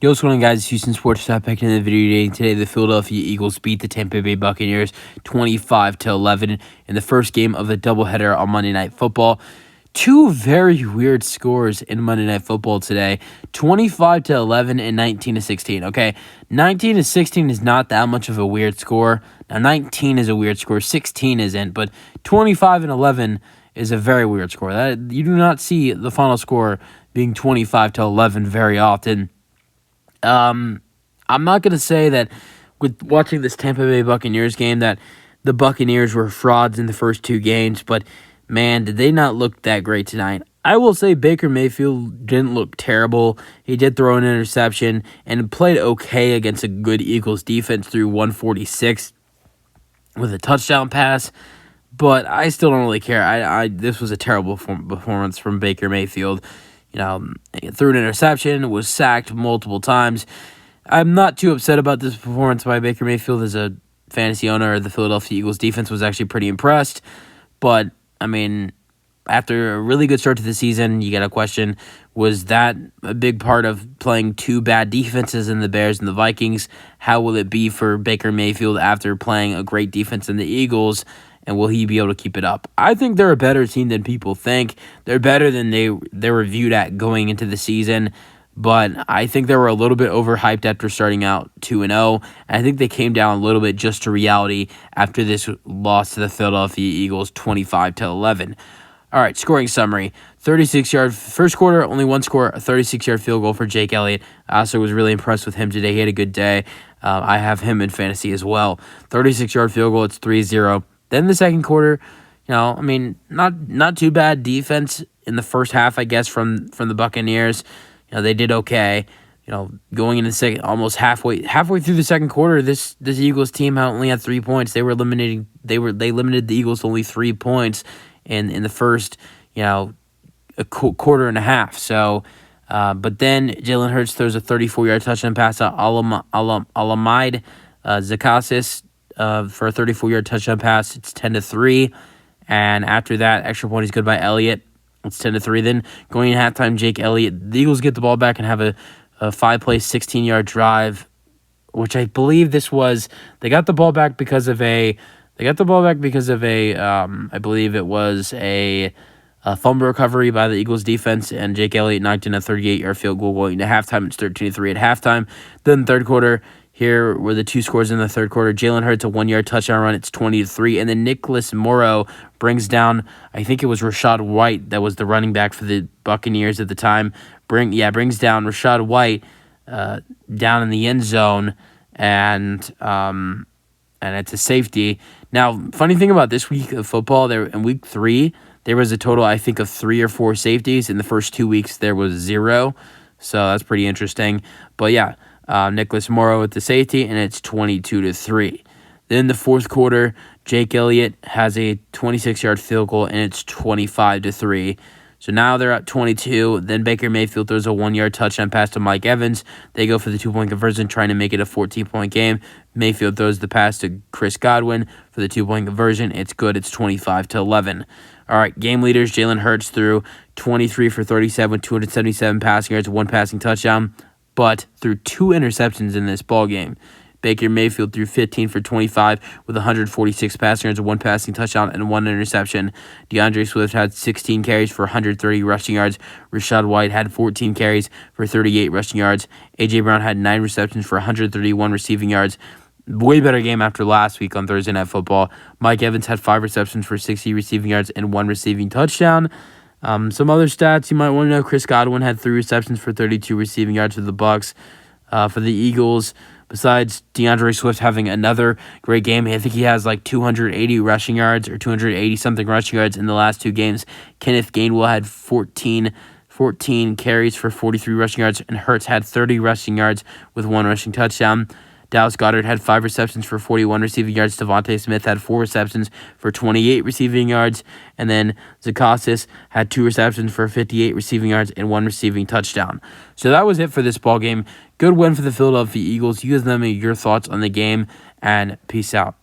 Yo, what's going on, guys? It's Houston Sports Stop back in the video today. Today, the Philadelphia Eagles beat the Tampa Bay Buccaneers 25-11 in the first game of the doubleheader on Monday Night Football. Two very weird scores in Monday Night Football today: 25-11 and 19-16. Okay, 19-16 is not that much of a weird score. Now, 19 is a weird score. 16 isn't, but 25-11 is a very weird score. That you do not see the final score being 25-11 very often. I'm not going to say that with watching this Tampa Bay Buccaneers game that the Buccaneers were frauds in the first two games, but man, did they not look that great tonight. I will say Baker Mayfield didn't look terrible. He did throw an interception and played okay against a good Eagles defense through 146 with a touchdown pass, but I still don't really care. This was a terrible performance from Baker Mayfield. He threw an interception, was sacked multiple times. I'm not too upset about this performance by Baker Mayfield as a fantasy owner. The Philadelphia Eagles defense was actually pretty impressed. But, after a really good start to the season, you got to question, was that a big part of playing two bad defenses in the Bears and the Vikings? How will it be for Baker Mayfield after playing a great defense in the Eagles? And will he be able to keep it up? I think they're a better team than people think. They're better than they were viewed at going into the season. But I think they were a little bit overhyped after starting out 2-0. And I think they came down a little bit just to reality after this loss to the Philadelphia Eagles 25-11. All right, scoring summary. 36-yard first quarter, only one score, a 36-yard field goal for Jake Elliott. I also was really impressed with him today. He had a good day. I have him in fantasy as well. 36-yard field goal, it's 3-0. Then the second quarter, not too bad defense in the first half, I guess, from the Buccaneers. They did okay. Going into the second, almost halfway through the second quarter, this Eagles team only had 3 points. They limited the Eagles to only 3 points in the first, a quarter and a half. So, but then Jalen Hurts throws a 34-yard touchdown pass to Alamide Zakasis for a 34-yard touchdown pass. It's 10-3, and after that, extra point is good by Elliott. It's 10-3. Then going in halftime, Jake Elliott, the Eagles get the ball back and have a 5-play, 16-yard drive, which I believe this was. They got the ball back because of a. I believe it was a fumble recovery by the Eagles defense, and Jake Elliott knocked in a 38-yard field goal going into halftime. It's 13-3 at halftime. Then third quarter. Here were the two scores in the third quarter. Jalen Hurts, a 1-yard touchdown run. It's 20-3. And then Nicholas Morrow brings down, I think it was Rachaad White that was the running back for the Buccaneers at the time. Brings down Rachaad White down in the end zone, and it's a safety. Now, funny thing about this week of football, there in week 3, there was a total, I think, of 3 or 4 safeties. In the first 2 weeks, there was 0. So that's pretty interesting. But yeah. Nicholas Morrow with the safety, and it's 22-3. Then the fourth quarter, Jake Elliott has a 26-yard field goal, and it's 25-3. So now they're at 22. Then Baker Mayfield throws a 1-yard touchdown pass to Mike Evans. They go for the 2-point conversion, trying to make it a 14-point game. Mayfield throws the pass to Chris Godwin for the 2-point conversion. It's good. It's 25-11. All right, game leaders, Jalen Hurts threw 23 for 37, 277 passing yards, 1 passing touchdown, but threw 2 interceptions in this ball game. Baker Mayfield threw 15 for 25 with 146 passing yards, 1 passing touchdown, and 1 interception. DeAndre Swift had 16 carries for 130 rushing yards. Rachaad White had 14 carries for 38 rushing yards. A.J. Brown had 9 receptions for 131 receiving yards. Way better game after last week on Thursday Night Football. Mike Evans had 5 receptions for 60 receiving yards and 1 receiving touchdown. Some other stats you might want to know: Chris Godwin had 3 receptions for 32 receiving yards for the Bucs. For the Eagles, besides DeAndre Swift having another great game, I think he has like 280 rushing yards or 280-something rushing yards in the last 2 games. Kenneth Gainwell had 14 carries for 43 rushing yards, and Hurts had 30 rushing yards with 1 rushing touchdown. Dallas Goedert had 5 receptions for 41 receiving yards. Devontae Smith had 4 receptions for 28 receiving yards. And then Zakasis had 2 receptions for 58 receiving yards and 1 receiving touchdown. So that was it for this ball game. Good win for the Philadelphia Eagles. You guys let me know your thoughts on the game, and peace out.